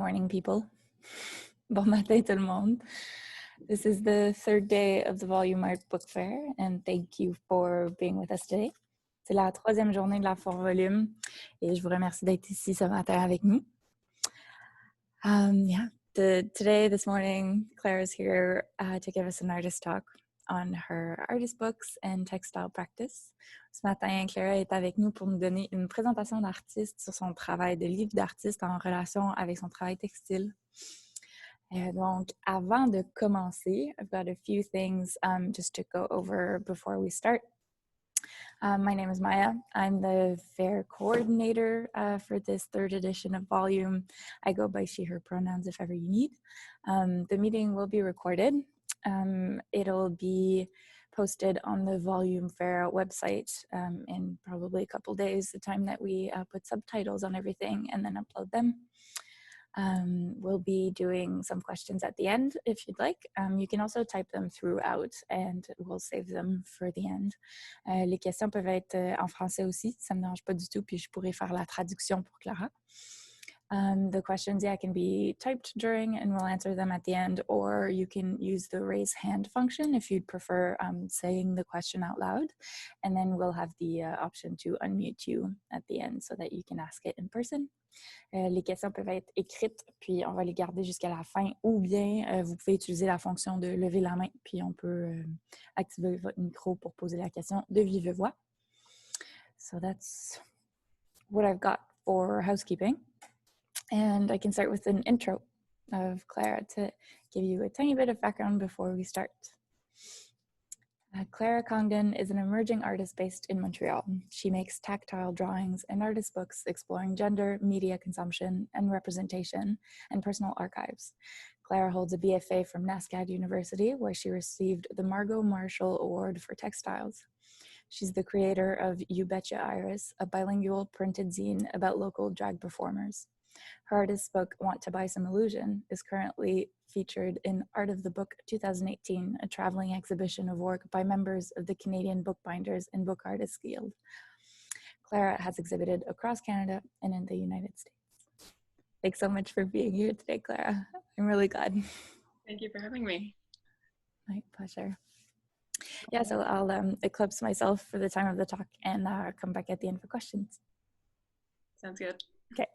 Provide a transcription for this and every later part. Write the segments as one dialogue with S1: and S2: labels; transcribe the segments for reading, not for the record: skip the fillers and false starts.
S1: morning, people. Bon matin, tout le monde. This is the third day of the Volume Art Book Fair, and thank you for being with us today. C'est la troisième journée de la Foire Volume, et je vous remercie d'être ici ce matin avec nous. This morning, Claire is here to give us an artist talk on her artist books and textile practice. Ce matin, Claire est avec nous pour nous donner une présentation d'artiste sur son travail de livre d'artiste en relation avec son travail textile. Donc, avant de commencer, I've got a few things just to go over before we start. My name is Maya. I'm the fair coordinator for this third edition of Volume. I go by she, her pronouns if ever you need. The meeting will be recorded. It'll be posted on the Volume Fair website in probably a couple days, the time that we put subtitles on everything and then upload them. We'll be doing some questions at the end if you'd like. You can also type them throughout and we'll save them for the end. Les questions peuvent être en français aussi, ça me dérange pas du tout, puis je pourrais faire la traduction pour Clara. The questions, can be typed during and we'll answer them at the end, or you can use the raise hand function if you'd prefer saying the question out loud, and then we'll have the option to unmute you at the end so that you can ask it in person. Les questions peuvent être écrites, puis on va les garder jusqu'à la fin, ou bien vous pouvez utiliser la fonction de lever la main, puis on peut activer votre micro pour poser la question de vive voix. So that's what I've got for housekeeping. And I can start with an intro of Clara to give you a tiny bit of background before we start. Clara Congdon is an emerging artist based in Montreal. She makes tactile drawings and artist books exploring gender, media consumption, and representation, and personal archives. Clara holds a BFA from NSCAD University, where she received the Margot Marshall Award for Textiles. She's the creator of You Betcha Iris, a bilingual printed zine about local drag performers. Her artist book, Want to Buy Some Illusion, is currently featured in Art of the Book 2018, a traveling exhibition of work by members of the Canadian Bookbinders and Book Artists Guild. Clara has exhibited across Canada and in the United States. Thanks so much for being here today, Clara. I'm really glad.
S2: Thank you for having me.
S1: My pleasure. Yeah, so I'll eclipse myself for the time of the talk and come back at the end for questions.
S2: Sounds good.
S1: Okay.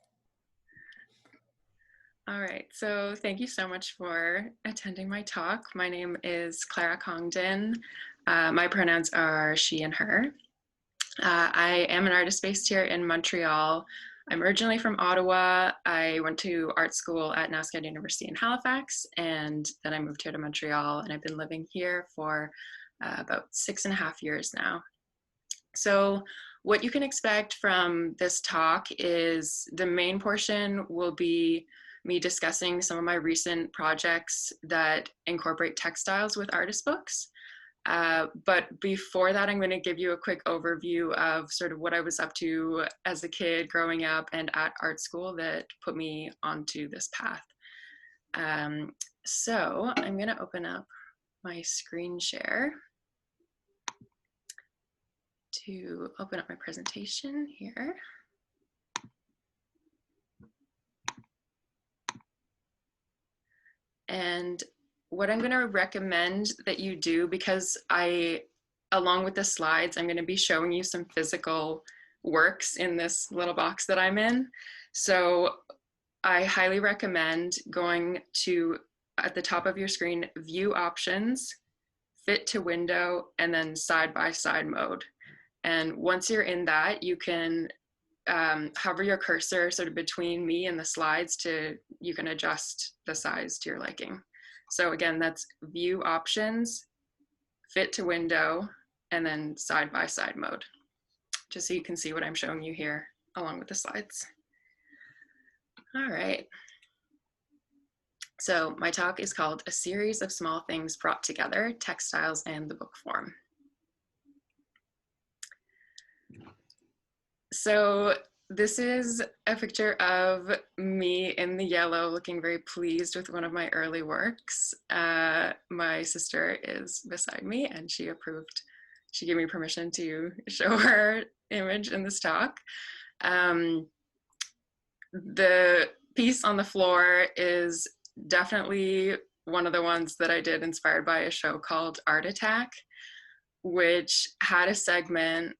S2: All right, so thank you so much for attending my talk. My name is Clara Congdon. My pronouns are she and her. I am an artist based here in Montreal. I'm originally from Ottawa. I went to art school at NSCAD University in Halifax, and then I moved here to Montreal, and I've been living here for about 6.5 years now. So what you can expect from this talk is the main portion will be me discussing some of my recent projects that incorporate textiles with artist books. But before that, I'm going to give you a quick overview of sort of what I was up to as a kid growing up and at art school that put me onto this path. So I'm going to open up my screen share to open up my presentation here. And what I'm going to recommend that you do, because along with the slides, I'm going to be showing you some physical works in this little box that I'm in. So I highly recommend going to, at the top of your screen, view options, fit to window, and then side-by-side mode. And once you're in that, you can hover your cursor sort of between me and the slides you can adjust the size to your liking. So again, that's view options, fit to window, and then side-by-side mode, just so you can see what I'm showing you here along with the slides. All right. So my talk is called A Series of Small Things Brought Together, Textiles and the Book Form. So this is a picture of me in the yellow looking very pleased with one of my early works. My sister is beside me and she gave me permission to show her image in this talk. The piece on the floor is definitely one of the ones that I did inspired by a show called Art Attack, which had a segment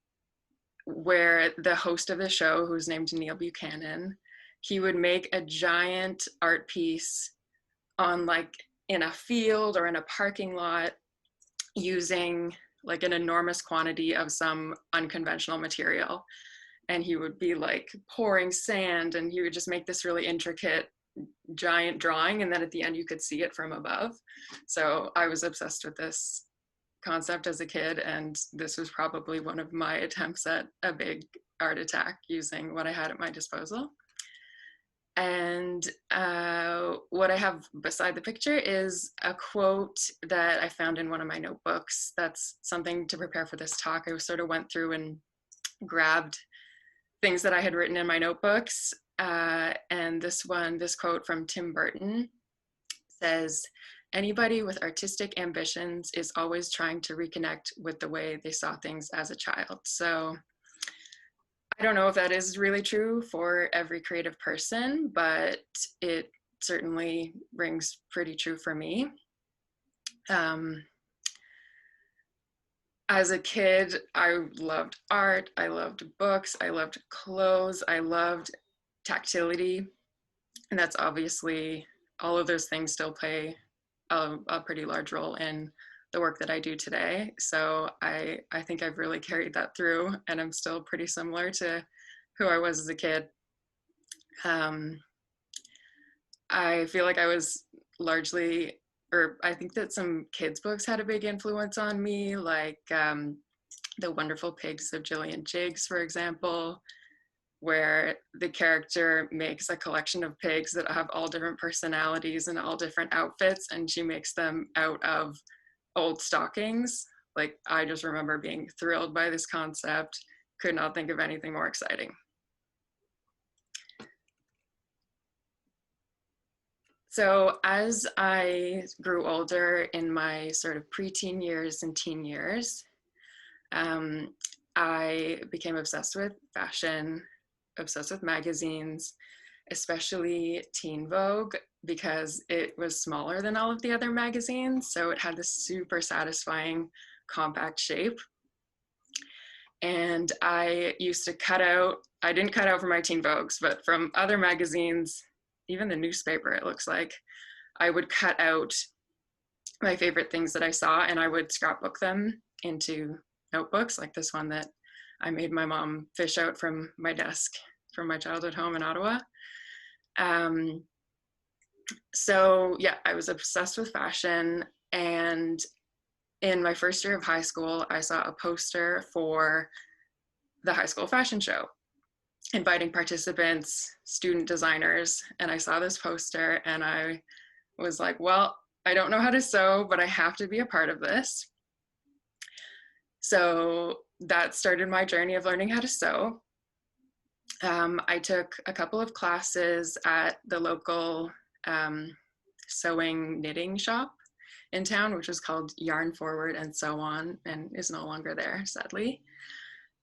S2: where the host of the show, who's named Neil Buchanan, he would make a giant art piece on like in a field or in a parking lot using like an enormous quantity of some unconventional material. And he would be like pouring sand, and he would just make this really intricate giant drawing, and then at the end you could see it from above. So I was obsessed with this concept as a kid, and this was probably one of my attempts at a big art attack using what I had at my disposal. And what I have beside the picture is a quote that I found in one of my notebooks. That's something to prepare for this talk. I sort of went through and grabbed things that I had written in my notebooks. And this quote from Tim Burton says, "Anybody with artistic ambitions is always trying to reconnect with the way they saw things as a child." So I don't know if that is really true for every creative person, but it certainly rings pretty true for me. As a kid, I loved art, I loved books, I loved clothes, I loved tactility. And that's obviously, all of those things still play a pretty large role in the work that I do today. So I think I've really carried that through, and I'm still pretty similar to who I was as a kid. I feel like I was largely, or I think that some kids' books had a big influence on me, like The Wonderful Pigs of Gillian Jiggs, for example, where the character makes a collection of pigs that have all different personalities and all different outfits, and she makes them out of old stockings. Like, I just remember being thrilled by this concept, could not think of anything more exciting. So as I grew older in my sort of preteen years and teen years, I became obsessed with fashion, obsessed with magazines, especially Teen Vogue, because it was smaller than all of the other magazines. So it had this super satisfying compact shape. And I used to cut out, I didn't cut out from my Teen Vogues, but from other magazines, even the newspaper, it looks like, I would cut out my favorite things that I saw, and I would scrapbook them into notebooks, like this one that I made my mom fish out from my desk from my childhood home in Ottawa. So yeah, I was obsessed with fashion, and in my first year of high school, I saw a poster for the high school fashion show, inviting participants, student designers, and I saw this poster and I was like, well, I don't know how to sew, but I have to be a part of this. So that started my journey of learning how to sew. I took a couple of classes at the local sewing knitting shop in town, which was called Yarn Forward and Sew On, and is no longer there, sadly.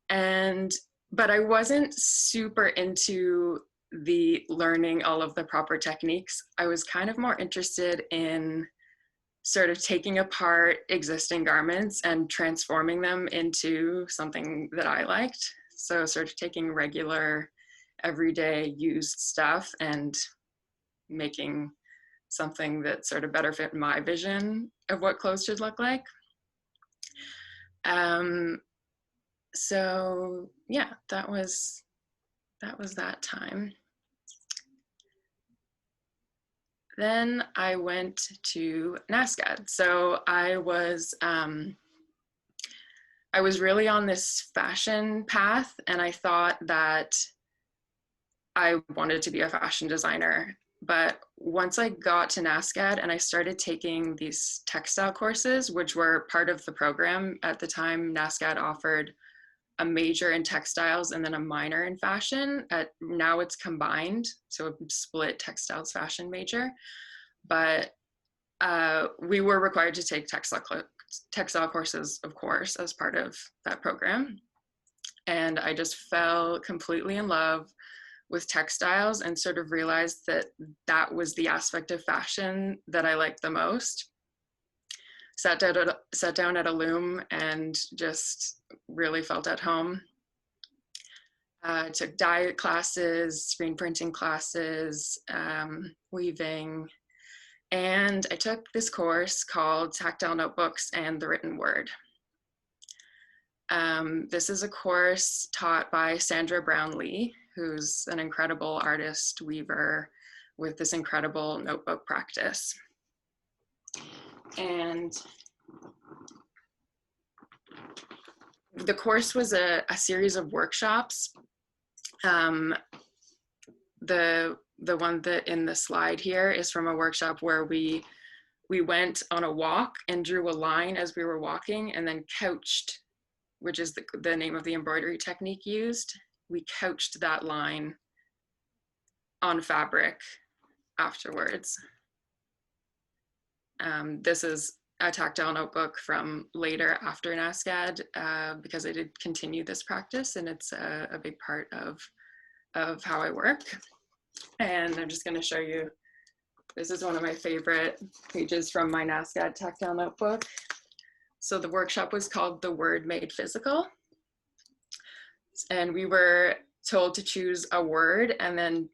S2: But I wasn't super into the learning all of the proper techniques. I was kind of more interested in sort of taking apart existing garments and transforming them into something that I liked. So sort of taking regular, everyday used stuff and making something that sort of better fit my vision of what clothes should look like. So yeah, that was that time. Then I went to NASCAD. So I was really on this fashion path, and I thought that I wanted to be a fashion designer. But once I got to NASCAD and I started taking these textile courses, which were part of the program at the time, NASCAD offered a major in textiles and then a minor in fashion. Now it's combined, so a split textiles fashion major. But we were required to take textile courses, of course, as part of that program. And I just fell completely in love with textiles and sort of realized that that was the aspect of fashion that I liked the most. Sat down at a loom and just really felt at home. Took dye classes, screen printing classes, weaving, and I took this course called Tactile Notebooks and the Written Word. This is a course taught by Sandra Brown-Lee, who's an incredible artist, weaver, with this incredible notebook practice. And the course was a series of workshops. The one that in the slide here is from a workshop where we went on a walk and drew a line as we were walking, and then couched, which is the name of the embroidery technique used. We couched that line on fabric afterwards. This is a tactile notebook from later after NASCAD, because I did continue this practice, and it's a big part of how I work. And I'm just going to show you, this is one of my favorite pages from my NASCAD tactile notebook. So the workshop was called The Word Made Physical. And we were told to choose a word and then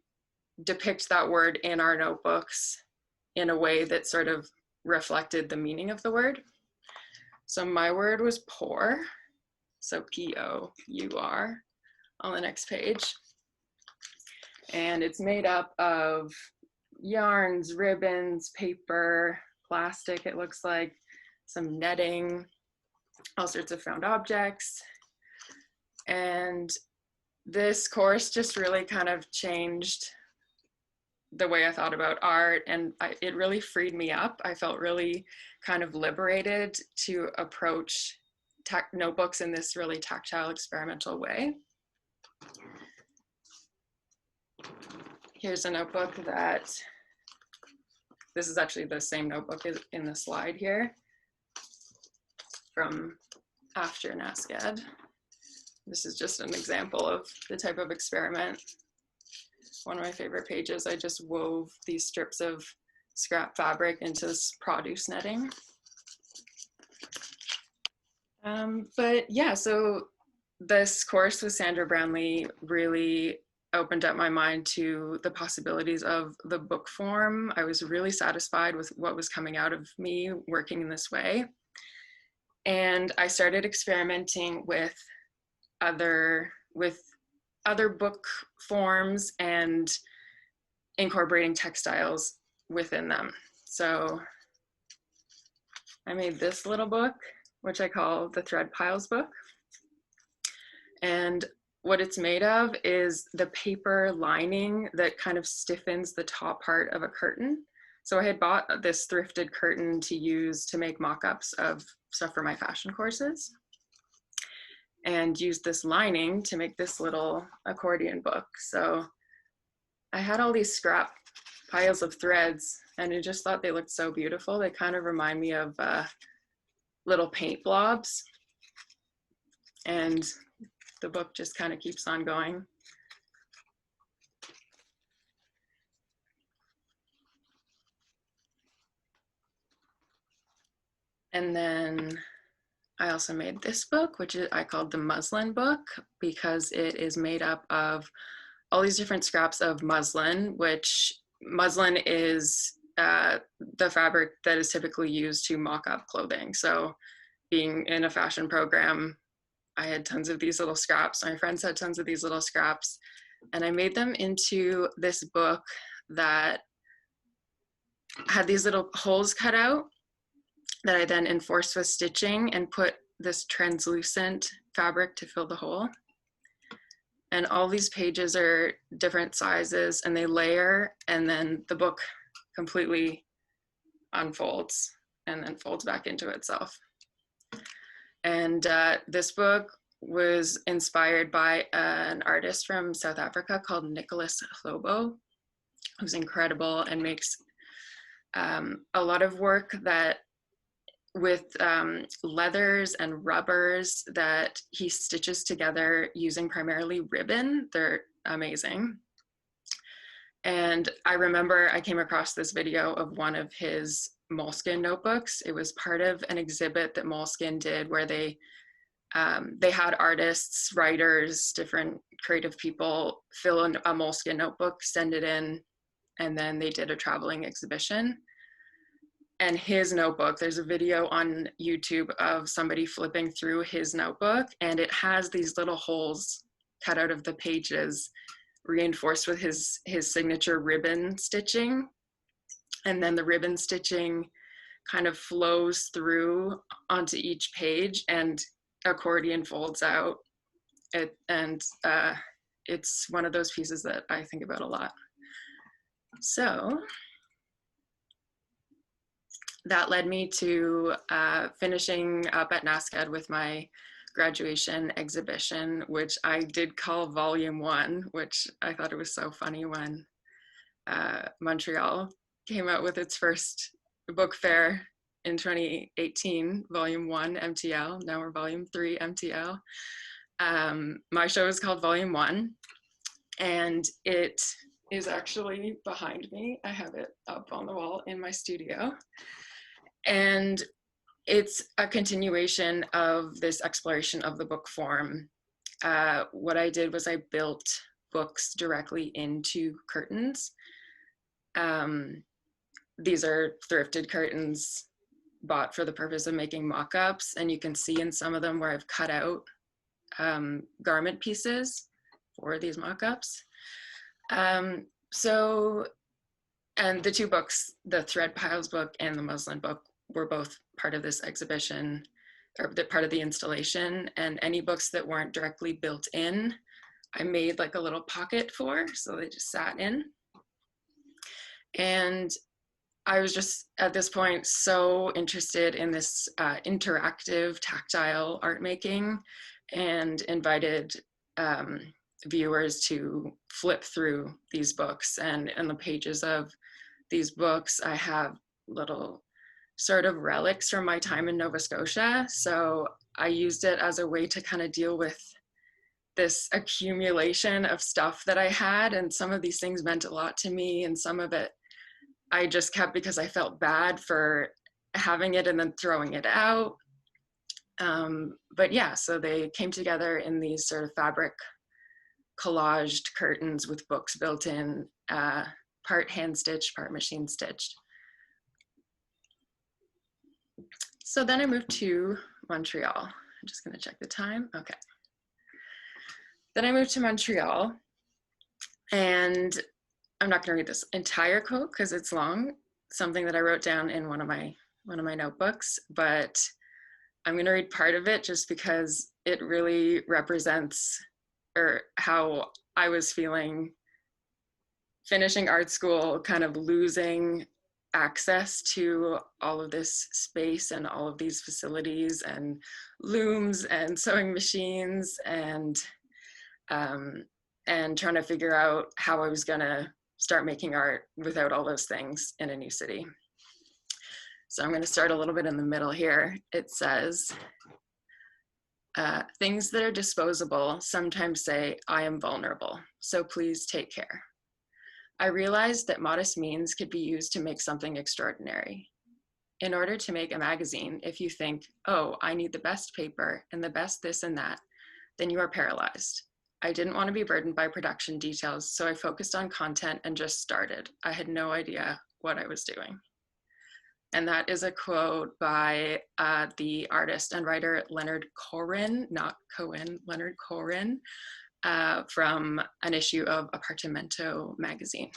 S2: depict that word in our notebooks in a way that sort of reflected the meaning of the word. So my word was pour, so P-O-U-R on the next page. And it's made up of yarns, ribbons, paper, plastic, it looks like, some netting, all sorts of found objects. And this course just really kind of changed the way I thought about art, and it really freed me up. I felt really kind of liberated to approach notebooks in this really tactile, experimental way. Here's a notebook this is actually the same notebook as in the slide here from after NASCAD. This is just an example of the type of experiment. One of my favorite pages, I just wove these strips of scrap fabric into this produce netting. But yeah, so this course with Sandra Brown-Lee really opened up my mind to the possibilities of the book form. I was really satisfied with what was coming out of me working in this way. And I started experimenting with other book forms and incorporating textiles within them. So I made this little book, which I call the Thread Piles book. And what it's made of is the paper lining that kind of stiffens the top part of a curtain. So I had bought this thrifted curtain to use to make mock-ups of stuff for my fashion courses, and used this lining to make this little accordion book. So I had all these scrap piles of threads, and I just thought they looked so beautiful. They kind of remind me of little paint blobs. And the book just kind of keeps on going. And then I also made this book, which I called the Muslin book, because it is made up of all these different scraps of muslin, which muslin is the fabric that is typically used to mock up clothing. So being in a fashion program, I had tons of these little scraps. My friends had tons of these little scraps, and I made them into this book that had these little holes cut out that I then enforced with stitching and put this translucent fabric to fill the hole. And all these pages are different sizes, and they layer, and then the book completely unfolds and then folds back into itself. And this book was inspired by an artist from South Africa called Nicholas Hlobo, who's incredible and makes a lot of work that with leathers and rubbers that he stitches together using primarily ribbon. They're amazing. And I remember I came across this video of one of his Moleskine notebooks. It was part of an exhibit that Moleskine did where they had artists, writers, different creative people fill in a Moleskine notebook, send it in, and then they did a traveling exhibition. And his notebook, there's a video on YouTube of somebody flipping through his notebook, and it has these little holes cut out of the pages, reinforced with his signature ribbon stitching. And then the ribbon stitching kind of flows through onto each page and accordion folds out. It's one of those pieces that I think about a lot. So that led me to finishing up at NSCAD with my graduation exhibition, which I did call Volume 1, which I thought it was so funny when Montreal came out with its first book fair in 2018, Volume 1 MTL. Now we're Volume 3 MTL. My show is called Volume 1, and it is actually behind me. I have it up on the wall in my studio. And it's a continuation of this exploration of the book form. What I did was I built books directly into curtains. These are thrifted curtains bought for the purpose of making mock-ups, and you can see in some of them where I've cut out garment pieces for these mock-ups. And the two books, the Thread Piles book and the Muslin book, were both part of this exhibition, or part of the installation. And any books that weren't directly built in, I made like a little pocket for, so they just sat in. And I was just, at this point, so interested in this interactive, tactile art making, and invited viewers to flip through these books. And in the pages of these books, I have little sort of relics from my time in Nova Scotia. So I used it as a way to kind of deal with this accumulation of stuff that I had. And some of these things meant a lot to me, and some of it I just kept because I felt bad for having it and then throwing it out. But yeah, so they came together in these sort of fabric collaged curtains with books built in, part hand stitched, part machine stitched. So then I moved to Montreal. I'm just gonna check the time, okay. Then I moved to Montreal, and I'm not gonna read this entire quote because it's long, something that I wrote down in one of my notebooks, but I'm gonna read part of it just because it really represents how I was feeling finishing art school, kind of losing access to all of this space and all of these facilities and looms and sewing machines, and trying to figure out how I was gonna start making art without all those things in a new city. So I'm gonna start a little bit in the middle here. It says, things that are disposable sometimes say, I am vulnerable, so please take care. I realized that modest means could be used to make something extraordinary. In order to make a magazine, if you think, oh, I need the best paper and the best this and that, then you are paralyzed. I didn't want to be burdened by production details, so I focused on content and just started. I had no idea what I was doing. And that is a quote by the artist and writer Leonard Cohen, not Cohen, Leonard Cohen, from an issue of Apartamento magazine.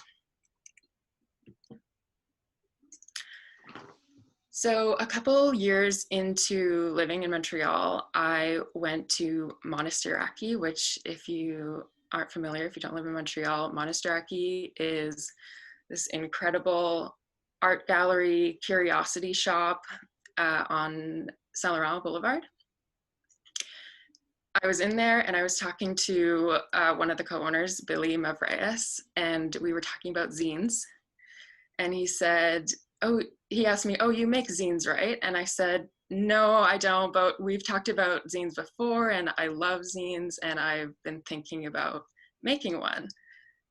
S2: So a couple years into living in Montreal, I went to Monastiraki, which, if you aren't familiar, if you don't live in Montreal, Monastiraki is this incredible art gallery curiosity shop on Saint Laurent Boulevard. I was in there and I was talking to one of the co-owners, Billy Mavreas, and we were talking about zines. And he said, he asked me, oh, you make zines, right? And I said, no, I don't, but we've talked about zines before and I love zines and I've been thinking about making one.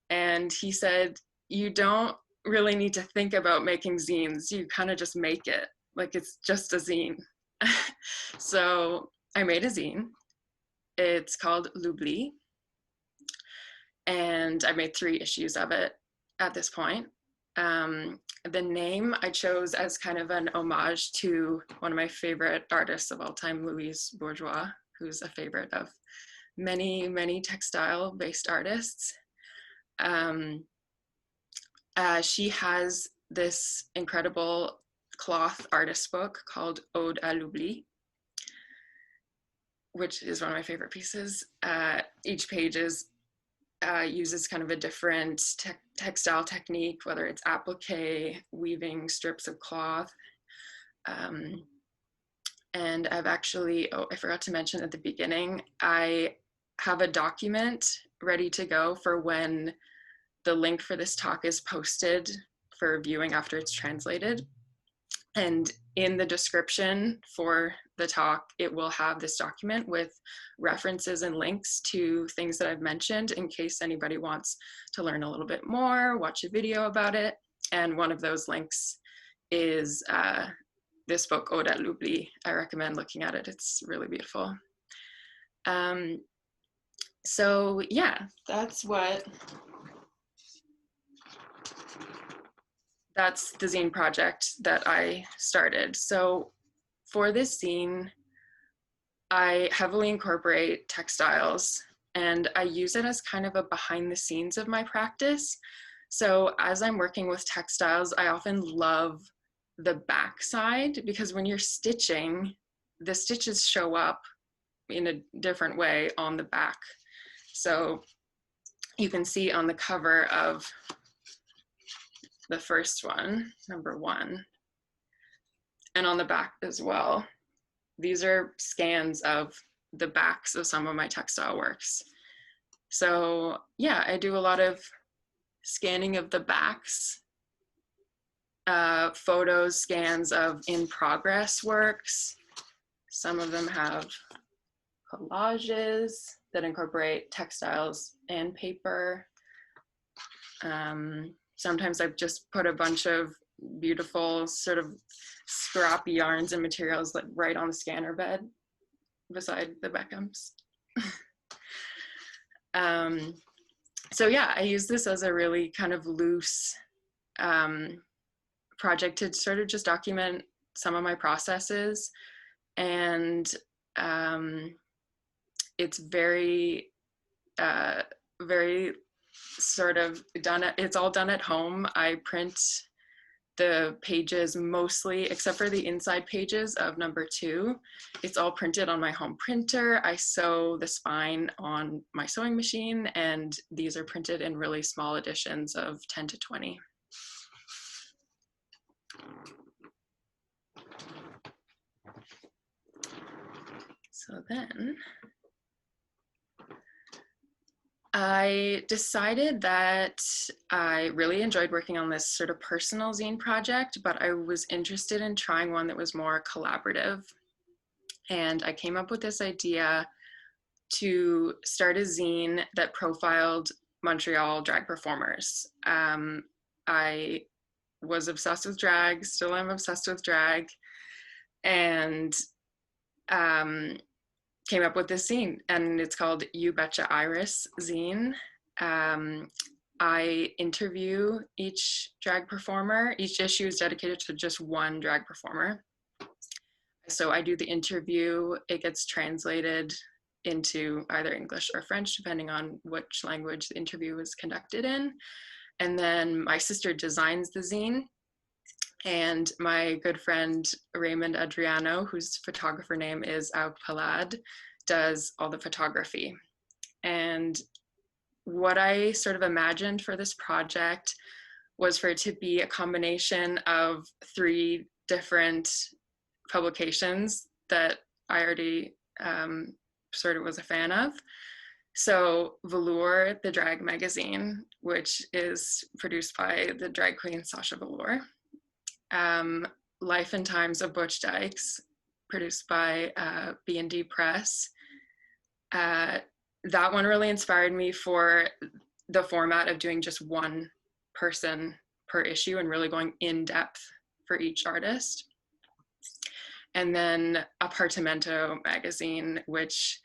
S2: And he said, you don't really need to think about making zines. You kind of just make it, like it's just a zine. So I made a zine. It's called L'Oubli, and I made 3 issues of it at this point. The name I chose as kind of an homage to one of my favorite artists of all time, Louise Bourgeois, who's a favorite of many, many textile-based artists. She has this incredible cloth artist book called Ode à l'Oubli, which is one of my favorite pieces. Each page uses kind of a different textile technique, whether it's applique, weaving strips of cloth. And I've actually, I forgot to mention at the beginning, I have a document ready to go for when the link for this talk is posted for viewing after it's translated. And in the description for the talk, it will have this document with references and links to things that I've mentioned in case anybody wants to learn a little bit more, watch a video about it. And one of those links is this book, Ode à l'Oubli. I recommend looking at it. It's really beautiful. So yeah, that's the zine project that I started. So for this zine, I heavily incorporate textiles, and I use it as kind of a behind the scenes of my practice. So as I'm working with textiles, I often love the back side, because when you're stitching, the stitches show up in a different way on the back. So you can see on the cover of the first one, number 1, and on the back as well. These are scans of the backs of some of my textile works. So yeah, I do a lot of scanning of the backs, photos, scans of in progress works. Some of them have collages that incorporate textiles and paper. Sometimes I've just put a bunch of beautiful sort of scrappy yarns and materials like right on the scanner bed beside the Beckhams. So yeah, I use this as a really kind of loose project to sort of just document some of my processes. And it's very, very sort of it's all done at home. I print the pages mostly, except for the inside pages of number 2. It's all printed on my home printer. I sew the spine on my sewing machine, and these are printed in really small editions of 10 to 20. So then I decided that I really enjoyed working on this sort of personal zine project, but I was interested in trying one that was more collaborative. And I came up with this idea to start a zine that profiled Montreal drag performers. I was obsessed with drag, still am obsessed with drag, and came up with this zine, and it's called You Betcha Iris zine. I interview each drag performer. Each issue is dedicated to just one drag performer. So I do the interview, it gets translated into either English or French, depending on which language the interview was conducted in. And then my sister designs the zine, and my good friend Raymond Adriano, whose photographer name is Aug Palad, does all the photography. And what I sort of imagined for this project was for it to be a combination of 3 different publications that I already sort of was a fan of. So Velour, the drag magazine, which is produced by the drag queen Sasha Velour. Life and Times of Butch Dykes, produced by B&D Press. That one really inspired me for the format of doing just one person per issue and really going in depth for each artist. And then Apartamento magazine, which,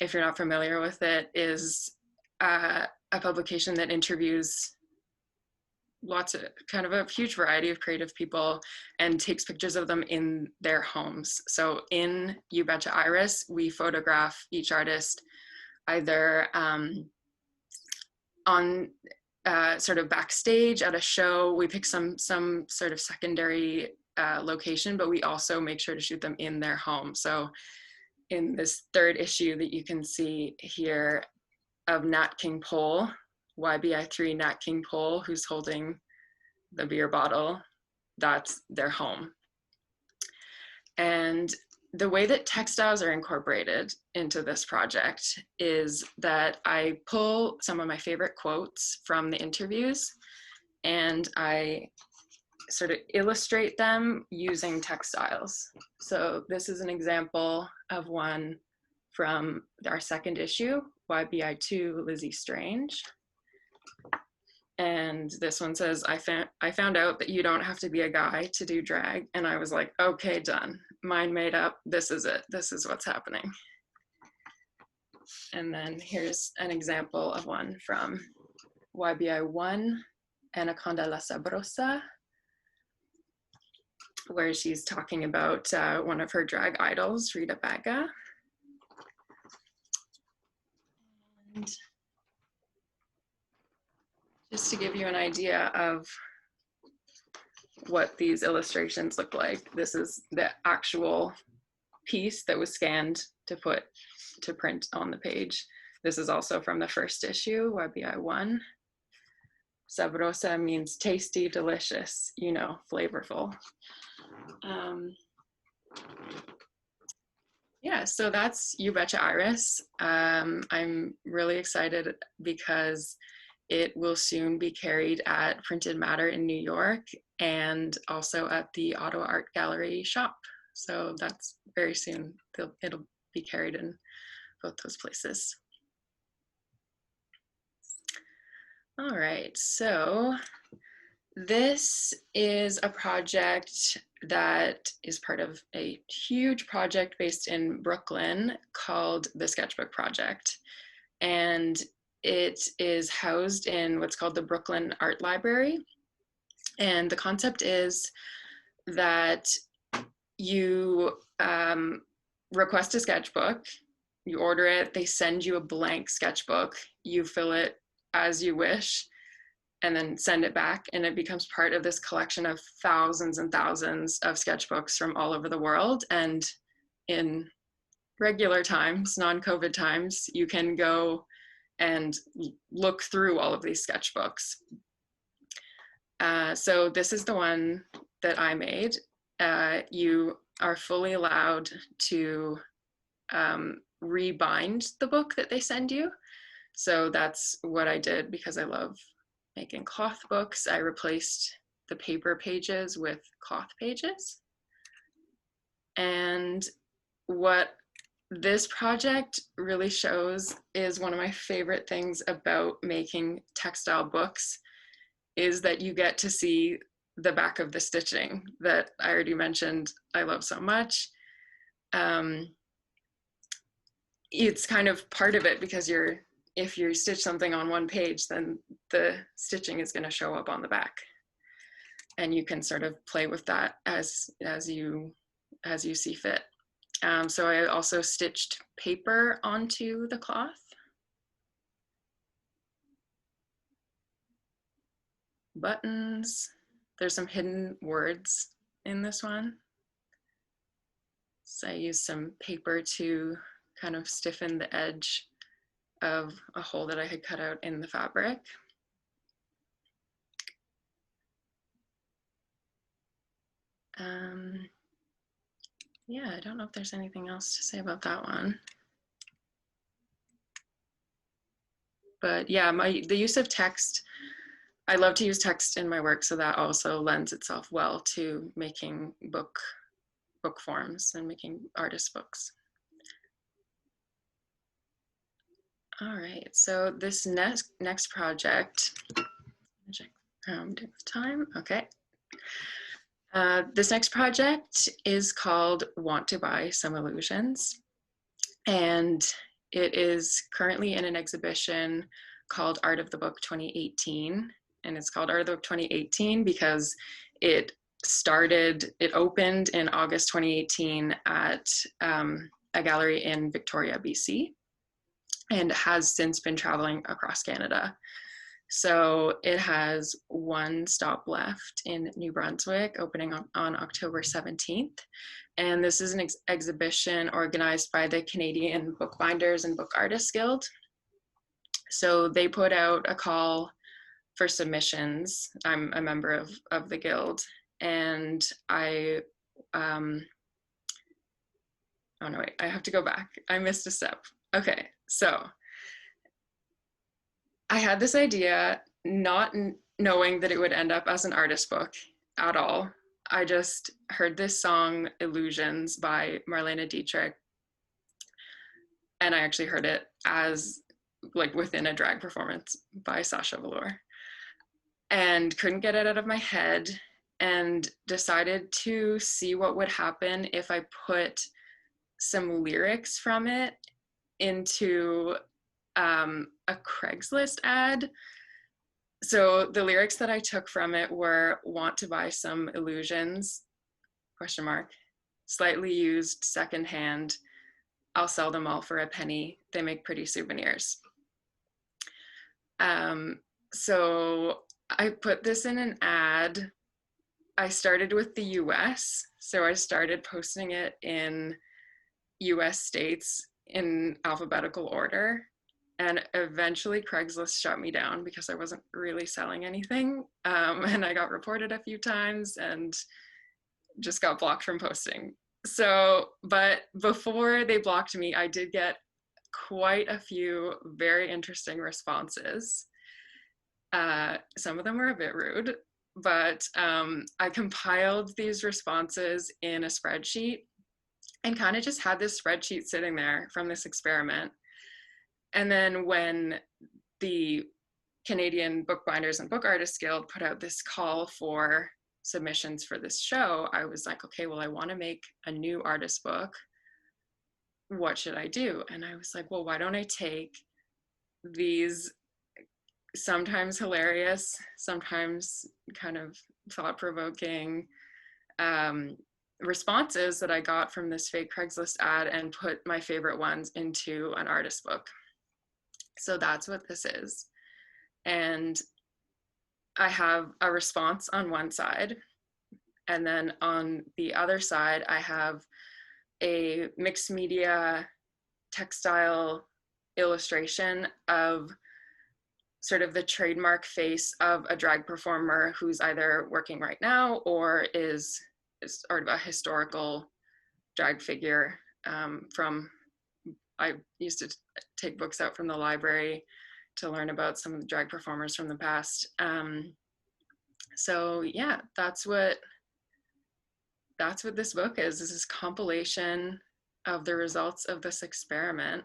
S2: if you're not familiar with it, is a publication that interviews lots of kind of a huge variety of creative people and takes pictures of them in their homes. So in You Betcha Iris, we photograph each artist either on sort of backstage at a show. We pick some sort of secondary location, but we also make sure to shoot them in their home. So in this third issue that you can see here of Nat King Cole, YBI3 Nat King Cole, who's holding the beer bottle, that's their home. And the way that textiles are incorporated into this project is that I pull some of my favorite quotes from the interviews and I sort of illustrate them using textiles. So this is an example of one from our second issue, YBI2 Lizzie Strange. And this one says, I found out that you don't have to be a guy to do drag. And I was like, okay, done. Mind made up. This is it. This is what's happening. And then here's an example of one from YBI1, Anaconda La Sabrosa, where she's talking about one of her drag idols, Rita Baga. And just to give you an idea of what these illustrations look like, this is the actual piece that was scanned to print on the page. This is also from the first issue, YBI1. Sabrosa means tasty, delicious, you know, flavorful. Yeah, so that's You Betcha Iris. I'm really excited because it will soon be carried at Printed Matter in New York and also at the Ottawa Art Gallery shop. So that's very soon. It'll be carried in both those places. All right, so this is a project that is part of a huge project based in Brooklyn called the Sketchbook Project. And it is housed in what's called the Brooklyn Art Library. And the concept is that you request a sketchbook, you order it, they send you a blank sketchbook, you fill it as you wish, and then send it back, and it becomes part of this collection of thousands and thousands of sketchbooks from all over the world. And in regular times, non-COVID times, you can go and look through all of these sketchbooks. So this is the one that I made. You are fully allowed to rebind the book that they send you. So that's what I did because I love making cloth books. I replaced the paper pages with cloth pages. And what this project really shows is one of my favorite things about making textile books is that you get to see the back of the stitching that I already mentioned I love so much. It's kind of part of it because if you stitch something on one page, then the stitching is going to show up on the back. And you can sort of play with that as you see fit. So I also stitched paper onto the cloth. Buttons. There's some hidden words in this one. So I used some paper to kind of stiffen the edge of a hole that I had cut out in the fabric. Yeah, I don't know if there's anything else to say about that one. But yeah, the use of text, I love to use text in my work, so that also lends itself well to making book forms and making artist books. All right, so this next project, Doing with time, okay. This next project is called Want to Buy Some Illusions, and it is currently in an exhibition called Art of the Book 2018. And it's called Art of the Book 2018 because it opened in August 2018 at a gallery in Victoria, BC, and has since been traveling across Canada. So it has one stop left in New Brunswick, opening on October 17th. And this is an exhibition organized by the Canadian Bookbinders and Book Artists Guild. So they put out a call for submissions. I'm a member of the guild, and oh no, wait, I have to go back. I missed a step. Okay, so I had this idea, not knowing that it would end up as an artist book at all. I just heard this song, Illusions by Marlene Dietrich, and I actually heard it as like within a drag performance by Sasha Velour, and couldn't get it out of my head, and decided to see what would happen if I put some lyrics from it into a Craigslist ad. So the lyrics that I took from it were "Want to buy some illusions, question mark, slightly used secondhand, I'll sell them all for a penny, they make pretty souvenirs." So I put this in an ad. I started with the US, so I started posting it in US states in alphabetical order. And eventually Craigslist shut me down because I wasn't really selling anything. And I got reported a few times and just got blocked from posting. So, but before they blocked me, I did get quite a few very interesting responses. Some of them were a bit rude, but I compiled these responses in a spreadsheet and kind of just had this spreadsheet sitting there from this experiment. And then when the Canadian Bookbinders and Book Artists Guild put out this call for submissions for this show, I was like, okay, well, I want to make a new artist book. What should I do? And I was like, well, why don't I take these sometimes hilarious, sometimes kind of thought-provoking responses that I got from this fake Craigslist ad and put my favorite ones into an artist book. So that's what this is. And I have a response on one side, and then on the other side, I have a mixed media textile illustration of sort of the trademark face of a drag performer who's either working right now or is sort of a historical drag figure from, I used to take books out from the library to learn about some of the drag performers from the past. So yeah, that's what this book is. This is compilation of the results of this experiment.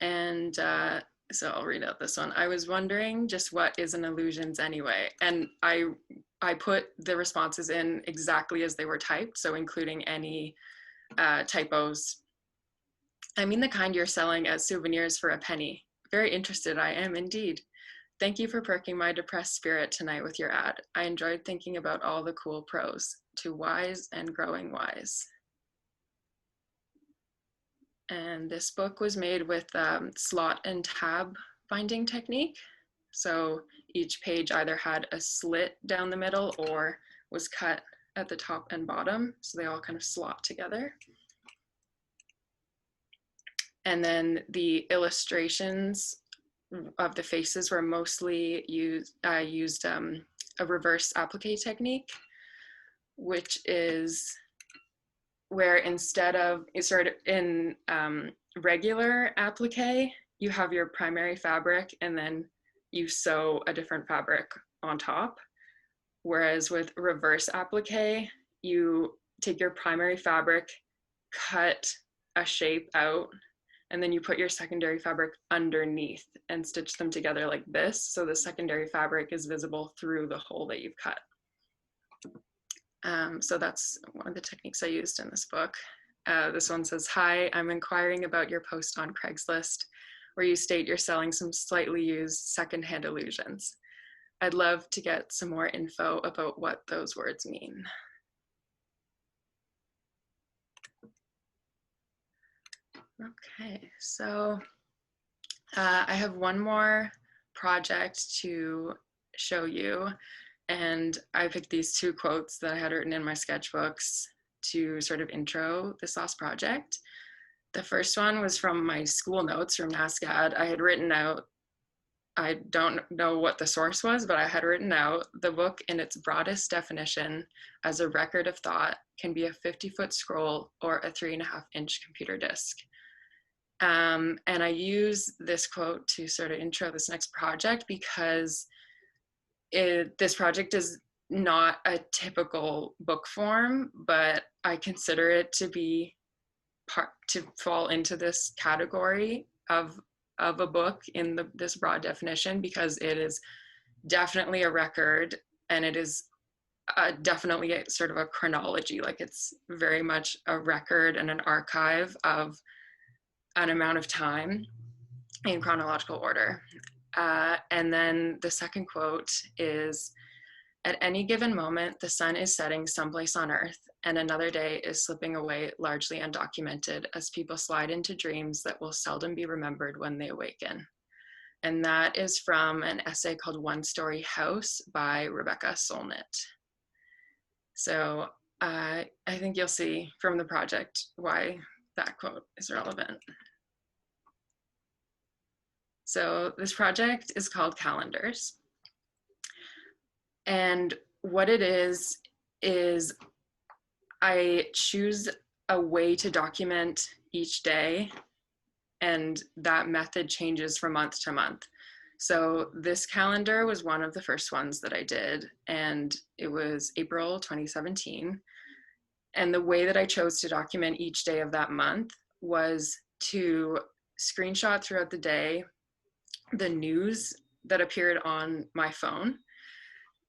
S2: And so I'll read out this one. I was wondering just what is an illusions anyway? And I put the responses in exactly as they were typed, so including any typos. I mean the kind you're selling as souvenirs for a penny. Very interested I am indeed. Thank you for perking my depressed spirit tonight with your ad. I enjoyed thinking about all the cool pros. To wise and growing wise. And this book was made with slot and tab binding technique. So each page either had a slit down the middle or was cut at the top and bottom. So they all kind of slot together. And then the illustrations of the faces were mostly used a reverse applique technique, which is where instead of sort of in regular applique, you have your primary fabric and then you sew a different fabric on top. Whereas with reverse applique, you take your primary fabric, cut a shape out, and then you put your secondary fabric underneath and stitch them together like this, so the secondary fabric is visible through the hole that you've cut. So that's one of the techniques I used in this book. This one says, "Hi, I'm inquiring about your post on Craigslist where you state you're selling some slightly used secondhand illusions. I'd love to get some more info about what those words mean." Okay, so I have one more project to show you, and I picked these two quotes that I had written in my sketchbooks to sort of intro this last project. The first one was from my school notes from NASCAD. I had written out, I don't know what the source was, but I had written out, "The book in its broadest definition as a record of thought can be a 50-foot scroll or a 3.5-inch computer disk." And I use this quote to sort of intro this next project because this project is not a typical book form, but I consider it to be to fall into this category of a book in this broad definition, because it is definitely a record, and it is definitely a sort of a chronology. Like, it's very much a record and an archive of an amount of time in chronological order. And then the second quote is, "At any given moment, the sun is setting someplace on Earth, and another day is slipping away largely undocumented as people slide into dreams that will seldom be remembered when they awaken." And that is from an essay called "One Story House" by Rebecca Solnit. So I think you'll see from the project why that quote is relevant. So this project is called Calendars. And what it is I choose a way to document each day, and that method changes from month to month. So this calendar was one of the first ones that I did, and it was April 2017. And the way that I chose to document each day of that month was to screenshot throughout the day the news that appeared on my phone,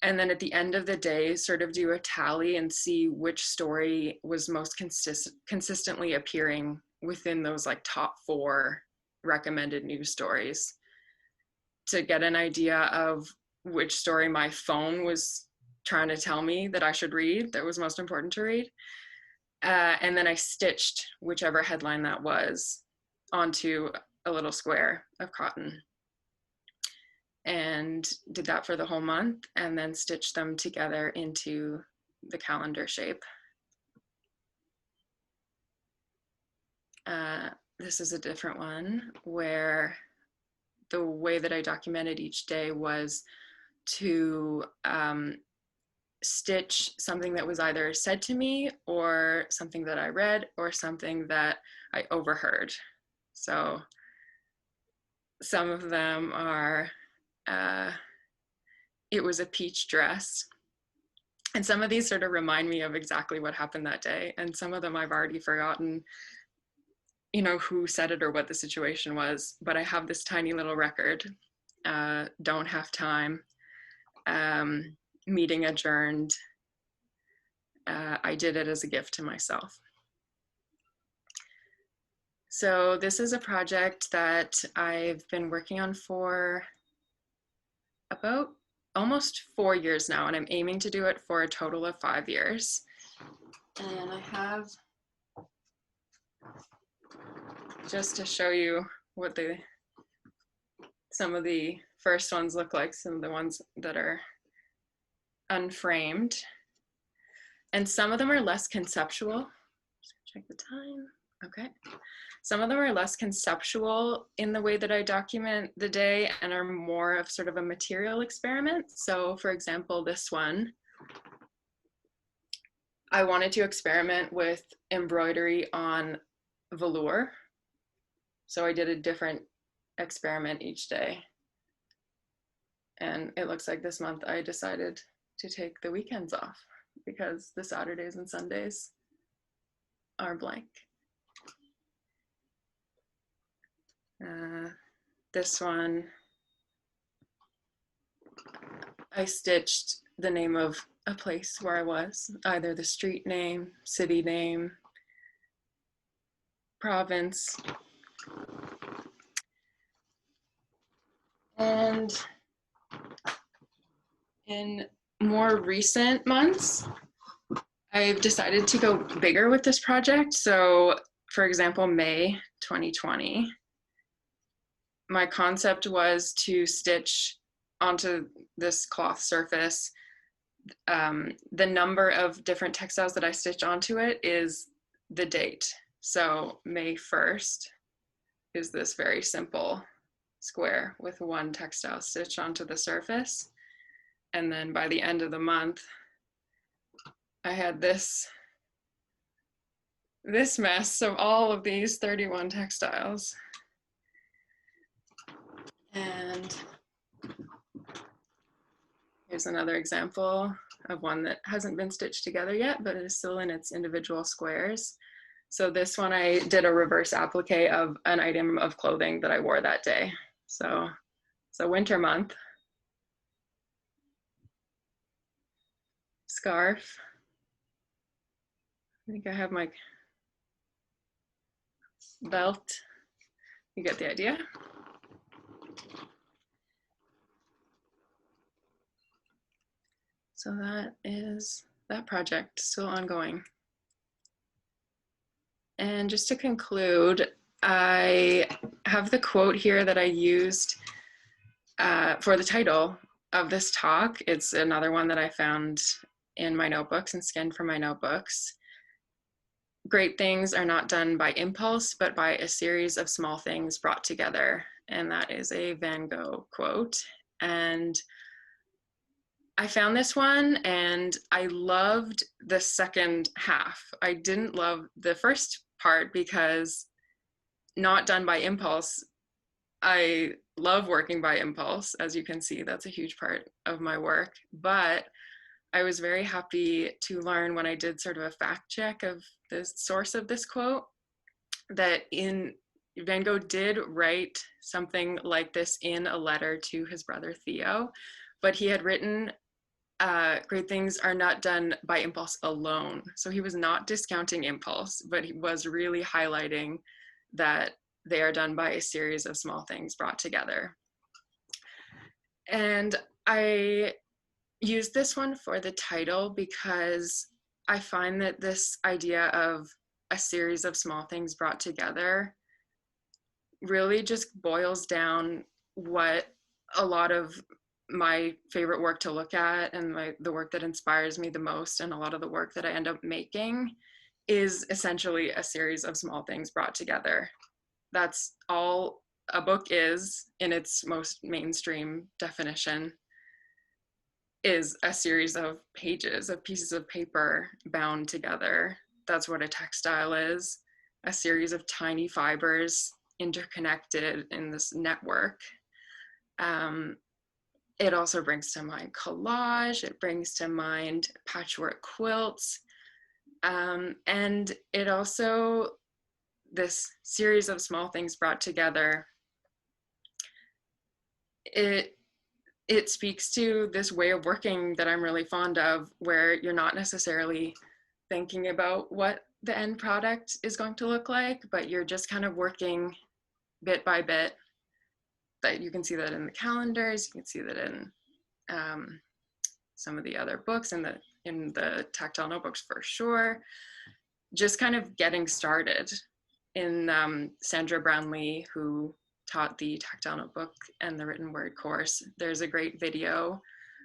S2: and then at the end of the day sort of do a tally and see which story was most consistently appearing within those like top 4 recommended news stories, to get an idea of which story my phone was trying to tell me that I should read, that was most important to read. And then I stitched whichever headline that was onto a little square of cotton, and did that for the whole month, and then stitched them together into the calendar shape. This is a different one where the way that I documented each day was to stitch something that was either said to me or something that I read or something that I overheard. So some of them are, "It was a peach dress." And some of these sort of remind me of exactly what happened that day. And some of them I've already forgotten, you know, who said it or what the situation was. But I have this tiny little record, "Don't have time," "Meeting adjourned," "I did it as a gift to myself." So this is a project that I've been working on for about almost 4 years now, and I'm aiming to do it for a total of 5 years. And I have, just to show you what some of the first ones look like, some of the ones that are unframed. And some of them are less conceptual. Check the time. Okay. Some of them are less conceptual in the way that I document the day and are more of sort of a material experiment. So for example, this one, I wanted to experiment with embroidery on velour. So I did a different experiment each day. And it looks like this month I decided to take the weekends off because the Saturdays and Sundays are blank. This one, I stitched the name of a place where I was, either the street name, city name, province. And in more recent months, I've decided to go bigger with this project. So, for example, May 2020, my concept was to stitch onto this cloth surface. The number of different textiles that I stitch onto it is the date. So May 1st is this very simple square with one textile stitched onto the surface. And then by the end of the month, I had this mess of all of these 31 textiles. And here's another example of one that hasn't been stitched together yet, but it is still in its individual squares. So this one, I did a reverse applique of an item of clothing that I wore that day. So it's a winter month. Scarf. I think I have my belt. You get the idea. So that is that project, still ongoing. And just to conclude, I have the quote here that I used for the title of this talk. It's another one that I found in my notebooks and scanned from my notebooks. Great things are not done by impulse, but by a series of small things brought together. And that is a Van Gogh quote. And I found this one and I loved the second half. I didn't love the first part because not done by impulse. I love working by impulse. As you can see, that's a huge part of my work. But I was very happy to learn when I did sort of a fact check of the source of this quote that Van Gogh did write something like this in a letter to his brother Theo, but he had written great things are not done by impulse alone. So he was not discounting impulse, but he was really highlighting that they are done by a series of small things brought together. And I used this one for the title because I find that this idea of a series of small things brought together really just boils down what a lot of my favorite work to look at and the work that inspires me the most, and a lot of the work that I end up making is essentially a series of small things brought together. That's all a book is in its most mainstream definition, is a series of pages, of pieces of paper bound together. That's what a textile is, a series of tiny fibers interconnected in this network. It also brings to mind collage, it brings to mind patchwork quilts, and it also, this series of small things brought together, it speaks to this way of working that I'm really fond of, where you're not necessarily thinking about what the end product is going to look like, but you're just kind of working bit by bit. That you can see that in the calendars, you can see that in some of the other books, in the tactile notebooks for sure. Just kind of getting started. In Sandra Brownlee, who taught the tactile notebook and the written word course, there's a great video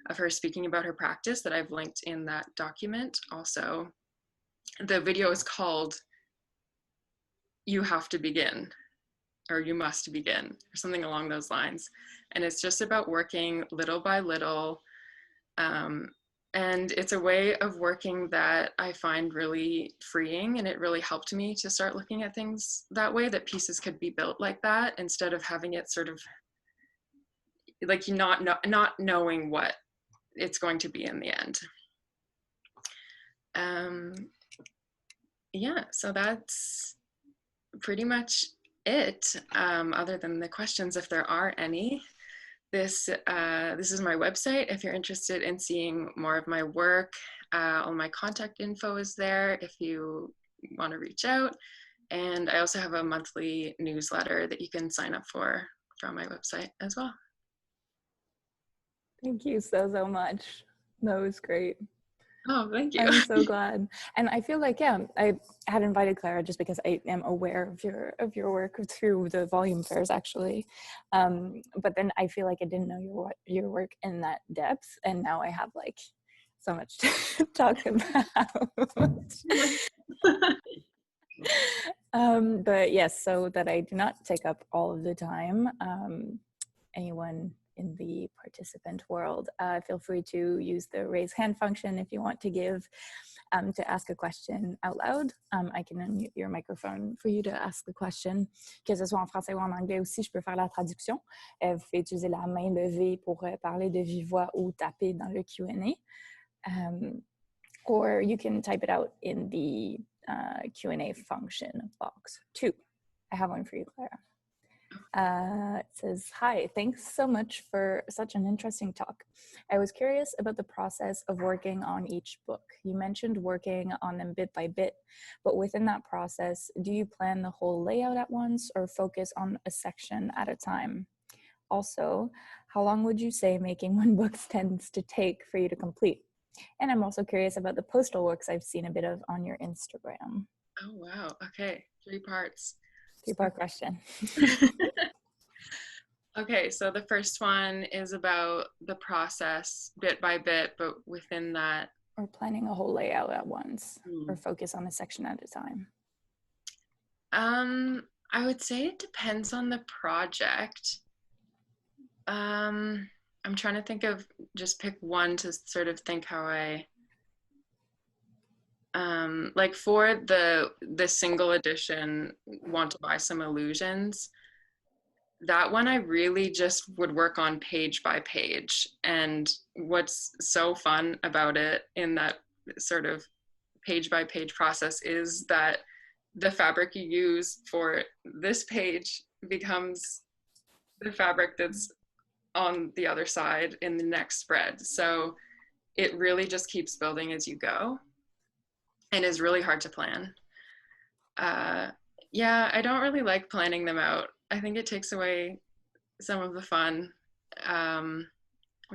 S2: of her speaking about her practice that I've linked in that document also. The video is called You Have to Begin, or You Must Begin, or something along those lines. And it's just about working little by little. And it's a way of working that I find really freeing, and it really helped me to start looking at things that way, that pieces could be built like that, instead of having it sort of like not knowing what it's going to be in the end. Yeah, so that's pretty much it, other than the questions, if there are any. This is my website. If you're interested in seeing more of my work, all my contact info is there if you want to reach out. And I also have a monthly newsletter that you can sign up for from my website as well.
S1: Thank you so much. That was great.
S2: Oh, thank you.
S1: I'm so glad. And I feel like, yeah, I had invited Clara just because I am aware of your work through the volume fairs, actually. But then I feel like I didn't know your work in that depth. And now I have like so much to talk about. But yes, so that I do not take up all of the time, anyone in the participant world, feel free to use the raise hand function if you want to to ask a question out loud. I can unmute your microphone for you to ask the question, que ce soit en français ou en anglais aussi, je peux faire la traduction. Vous pouvez utiliser la main levée pour parler de vive voix ou taper dans le Q&A. Or you can type it out in the Q&A function box too. I have one for you, Clara. It says, hi, thanks so much for such an interesting talk. I was curious about the process of working on each book. You mentioned working on them bit by bit, but within that process, do you plan the whole layout at once or focus on a section at a time? Also, how long would you say making one book tends to take for you to complete? And I'm also curious about the postal works I've seen a bit of on your Instagram.
S2: Oh, wow. Okay. 3 parts.
S1: 3-part question.
S2: Okay, so the first one is about the process bit by bit, but within that.
S1: Or planning a whole layout at once, or focus on a section at a time.
S2: I would say it depends on the project. I'm trying to think of, just pick one to sort of think how I, like for the single edition, Want to Buy Some Illusions, that one I really just would work on page by page. And what's so fun about it in that sort of page by page process is that the fabric you use for this page becomes the fabric that's on the other side in the next spread. So it really just keeps building as you go and is really hard to plan. Yeah, I don't really like planning them out. I think it takes away some of the fun. I'm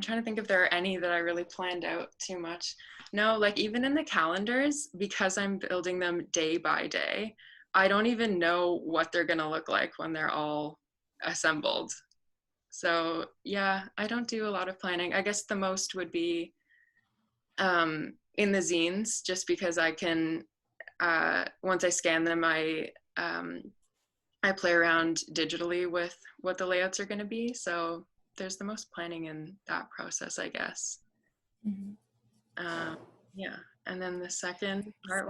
S2: trying to think if there are any that I really planned out too much. No, like even in the calendars, because I'm building them day by day, I don't even know what they're gonna look like when they're all assembled. So yeah, I don't do a lot of planning. I guess the most would be in the zines, just because I can, once I scan them, I play around digitally with what the layouts are going to be. So there's the most planning in that process, I guess. Mm-hmm. Yeah. And then the second part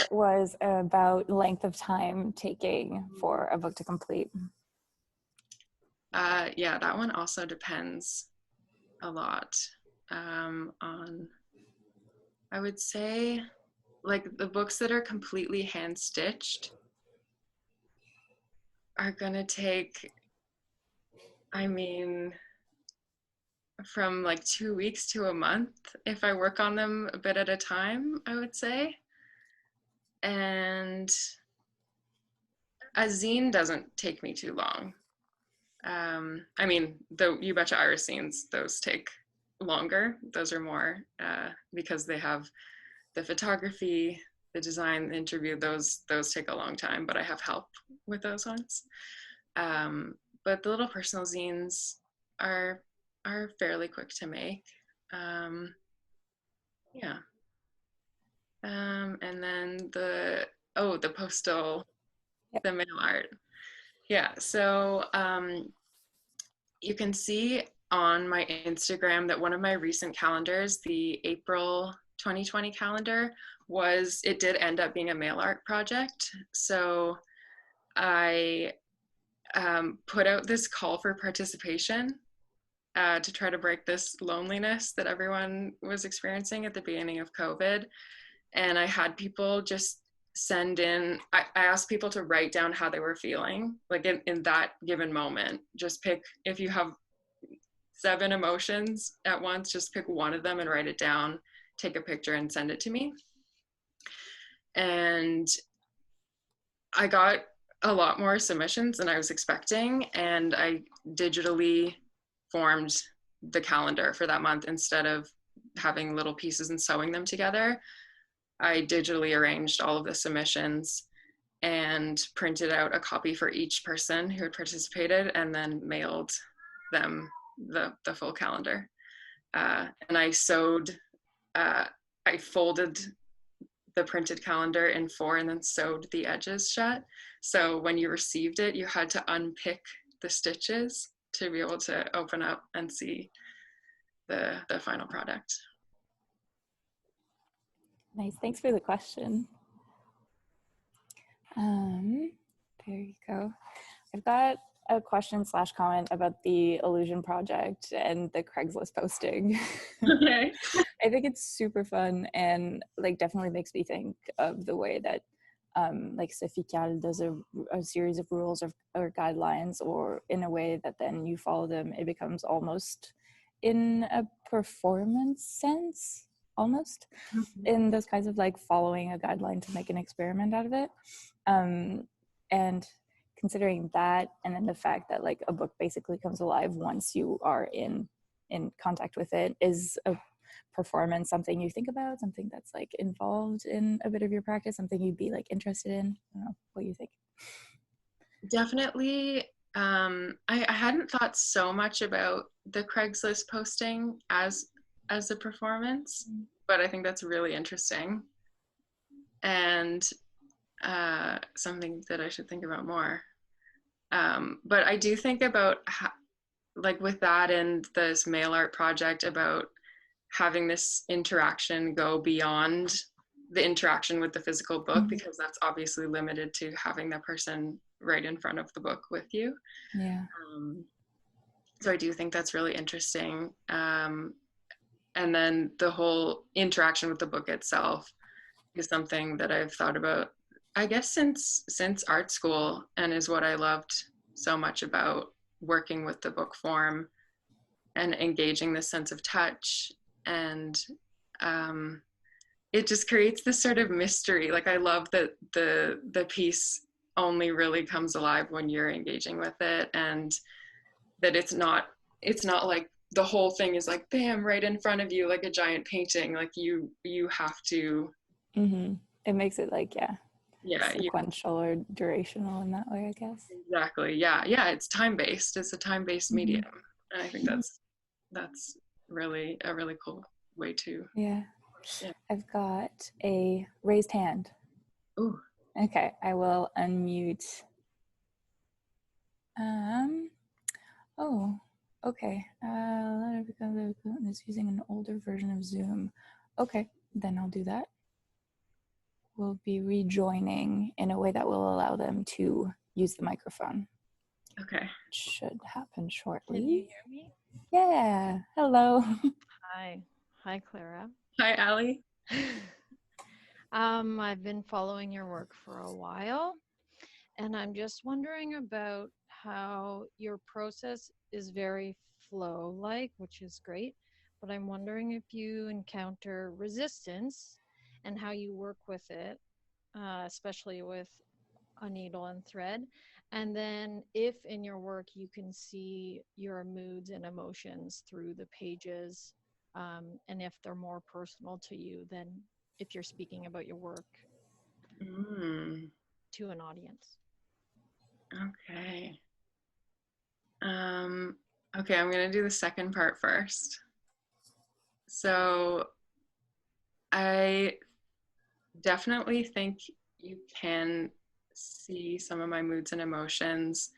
S1: was about length of time taking for a book to complete.
S2: Yeah, that one also depends a lot on, I would say, like the books that are completely hand stitched are gonna take, I mean, from like 2 weeks to a month if I work on them a bit at a time, I would say. And a zine doesn't take me too long. I mean, the You Betcha Iris zines, those take longer. Those are more because they have the photography, the design, the interview, those take a long time, but I have help with those ones. But the little personal zines are fairly quick to make. Yeah. And then the postal, yep. The mail art. Yeah, so you can see on my Instagram that one of my recent calendars, the April 2020 calendar, it did end up being a mail art project. So I put out this call for participation to try to break this loneliness that everyone was experiencing at the beginning of COVID. And I had people just send in, I asked people to write down how they were feeling, like in that given moment. Just pick, if you have 7 emotions at once, just pick one of them and write it down, take a picture and send it to me. And I got a lot more submissions than I was expecting, and I digitally formed the calendar for that month. Instead of having little pieces and sewing them together, I digitally arranged all of the submissions and printed out a copy for each person who had participated, and then mailed them the full calendar. And I sewed, I folded the printed calendar in 4 and then sewed the edges shut. So when you received it, you had to unpick the stitches to be able to open up and see the final product.
S1: Nice. Thanks for the question. There you go. I've got a question / comment about the Illusion project and the Craigslist posting.
S2: Okay.
S1: I think it's super fun, and like definitely makes me think of the way that like Sophie Calle does a series of rules or guidelines, or in a way that then you follow them, it becomes almost in a performance sense, almost in those kinds of like following a guideline to make an experiment out of it. And considering that, and then the fact that like a book basically comes alive once you are in contact with it, is a performance something you think about, something that's like involved in a bit of your practice, something you'd be like interested in? I don't know what you think.
S2: Definitely. I hadn't thought so much about the Craigslist posting as a performance, but I think that's really interesting, and something that I should think about more. But I do think about like with that and this mail art project, about having this interaction go beyond the interaction with the physical book, because that's obviously limited to having the person right in front of the book with you.
S1: Yeah.
S2: So I do think that's really interesting. And then the whole interaction with the book itself is something that I've thought about, I guess, since art school, and is what I loved so much about working with the book form and engaging this sense of touch. And it just creates this sort of mystery. Like, I love that the piece only really comes alive when you're engaging with it, and that it's not like the whole thing is like bam right in front of you like a giant painting. Like you have to.
S1: It makes it like sequential or durational in that way, I guess.
S2: Exactly. Yeah, it's time-based. It's a time-based medium, and I think that's really a really cool way to.
S1: Yeah. I've got a raised hand.
S2: Ooh.
S1: Okay, I will unmute. Oh, okay. Is using an older version of Zoom. Okay, then I'll do that. We'll be rejoining in a way that will allow them to use the microphone.
S2: Okay.
S1: It should happen shortly.
S3: Can you hear me?
S1: Yeah. Hello.
S3: Hi, Clara.
S2: Hi, Allie.
S3: I've been following your work for a while, and I'm just wondering about how your process is very flow-like, which is great, but I'm wondering if you encounter resistance and how you work with it, especially with a needle and thread. And then if in your work you can see your moods and emotions through the pages, and if they're more personal to you than if you're speaking about your work to an audience.
S2: Okay. Okay, I'm gonna do the second part first. So I definitely think you can see some of my moods and emotions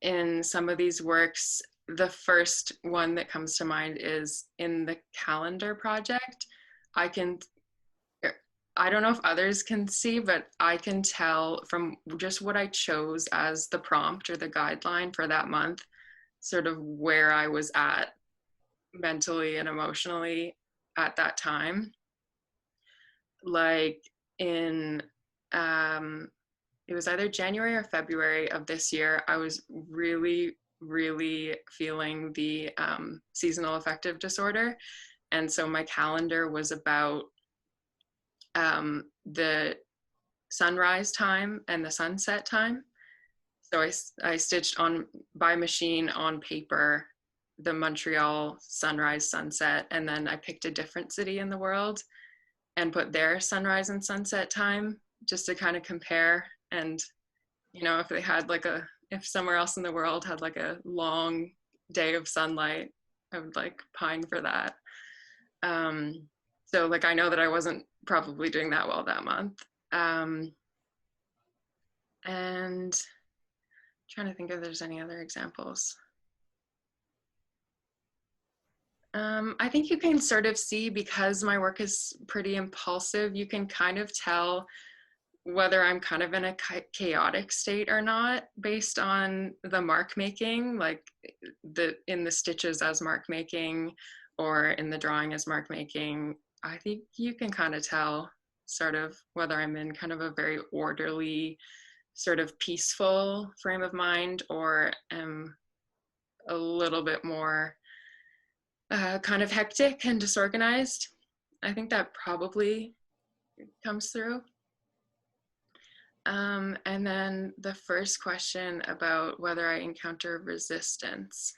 S2: in some of these works. The first one that comes to mind is in the calendar project. I don't know if others can see, but I can tell from just what I chose as the prompt or the guideline for that month, sort of where I was at mentally and emotionally at that time. Like in, it was either January or February of this year, I was really, really feeling the seasonal affective disorder. And so my calendar was about the sunrise time and the sunset time. So I stitched on by machine on paper the Montreal sunrise sunset, and then I picked a different city in the world and put their sunrise and sunset time just to kind of compare. And you know, if they had like if somewhere else in the world had like a long day of sunlight, I would like pine for that. So like I know that I wasn't probably doing that well that month. And trying to think if there's any other examples. I think you can sort of see, because my work is pretty impulsive, you can kind of tell whether I'm kind of in a chaotic state or not based on the mark making, like in the stitches as mark making or in the drawing as mark making. I think you can kind of tell sort of whether I'm in kind of a very orderly, sort of peaceful frame of mind, or am a little bit more kind of hectic and disorganized. I think that probably comes through. And then the first question about whether I encounter resistance.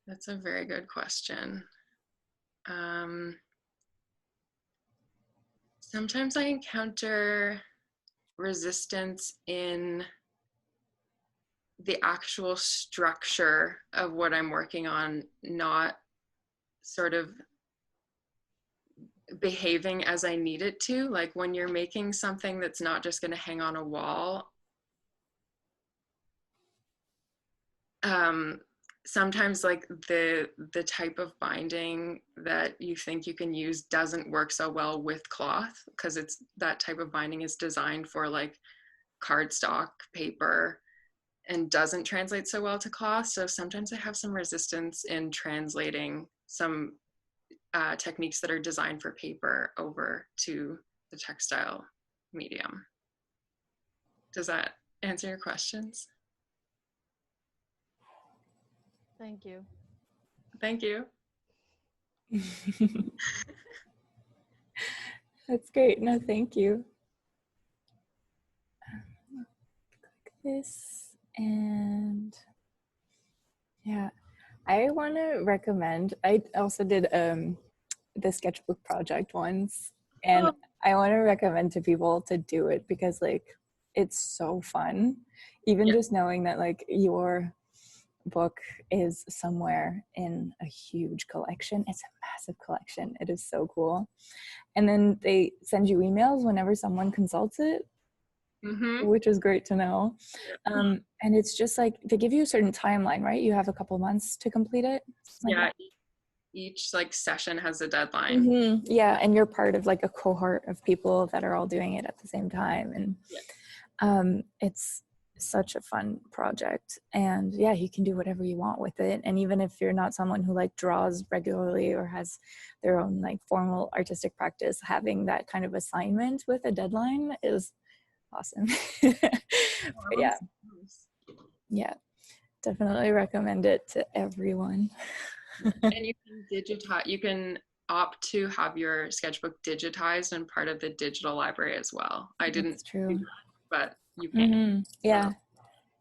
S2: That's a very good question. Sometimes I encounter resistance in the actual structure of what I'm working on, not sort of behaving as I need it to. Like when you're making something that's not just going to hang on a wall, sometimes like the type of binding that you think you can use doesn't work so well with cloth, because it's that type of binding is designed for like cardstock paper and doesn't translate so well to cloth. So sometimes I have some resistance in translating some techniques that are designed for paper over to the textile medium. Does that answer your questions?
S3: Thank you.
S2: Thank you.
S1: That's great. No, thank you. Click this, and yeah, I want to recommend, I also did the sketchbook project once, and I want to recommend to people to do it because like it's so fun. Even just knowing that like your book is somewhere in a huge collection. It's a massive collection. It is so cool. And then they send you emails whenever someone consults it, which is great to know. And it's just like they give you a certain timeline, right? You have a couple months to complete it.
S2: Yeah, each like session has a deadline.
S1: Yeah, and you're part of like a cohort of people that are all doing it at the same time, and it's such a fun project. And yeah, you can do whatever you want with it. And even if you're not someone who like draws regularly or has their own like formal artistic practice, having that kind of assignment with a deadline is awesome. Yeah, definitely recommend it to everyone.
S2: And you can digitize, you can opt to have your sketchbook digitized and part of the digital library as well. I didn't.
S1: That's true.
S2: But you can.
S1: Yeah.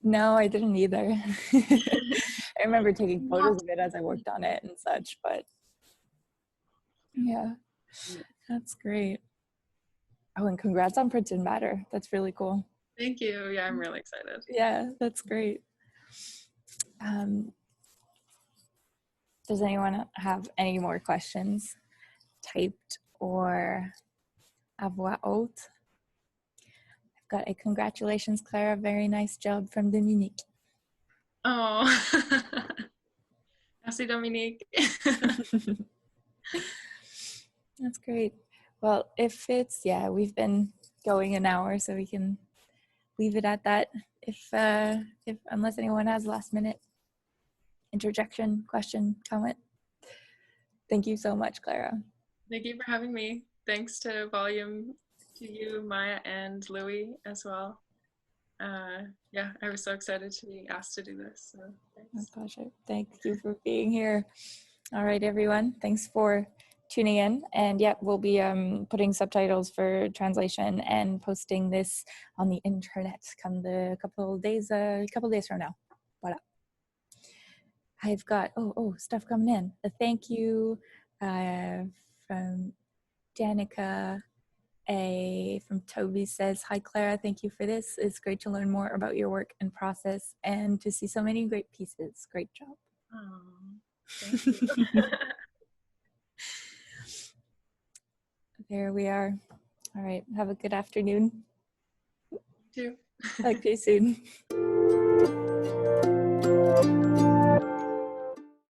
S1: No, I didn't either. I remember taking photos of it as I worked on it and such, but yeah, that's great. Oh, and congrats on Print and Matter. That's really cool.
S2: Thank you. Yeah, I'm really excited.
S1: Yeah, that's great. Does anyone have any more questions, typed or à voix haute? I've got a congratulations, Clara. Very nice job from Dominique.
S2: Oh, merci, Dominique.
S1: That's great. Well, if it's, we've been going an hour, so we can leave it at that. If unless anyone has last minute interjection, question, comment. Thank you so much, Clara.
S2: Thank you for having me. Thanks to Volume to you, Maya, and Louie as well. Yeah, I was so excited to be asked to do this. So
S1: My
S2: thanks.
S1: pleasure. Thank you for being here. All right, everyone. Thanks for tuning in. And yeah, we'll be putting subtitles for translation and posting this on the internet come the couple days from now. Voila. I've got stuff coming in. A thank you from Danica. From Toby says, "Hi Clara, thank you for this. It's great to learn more about your work and process and to see so many great pieces. Great job."
S2: Oh, thank you.
S1: There we are. All right, have a good afternoon.
S2: You too.
S1: Talk to you soon.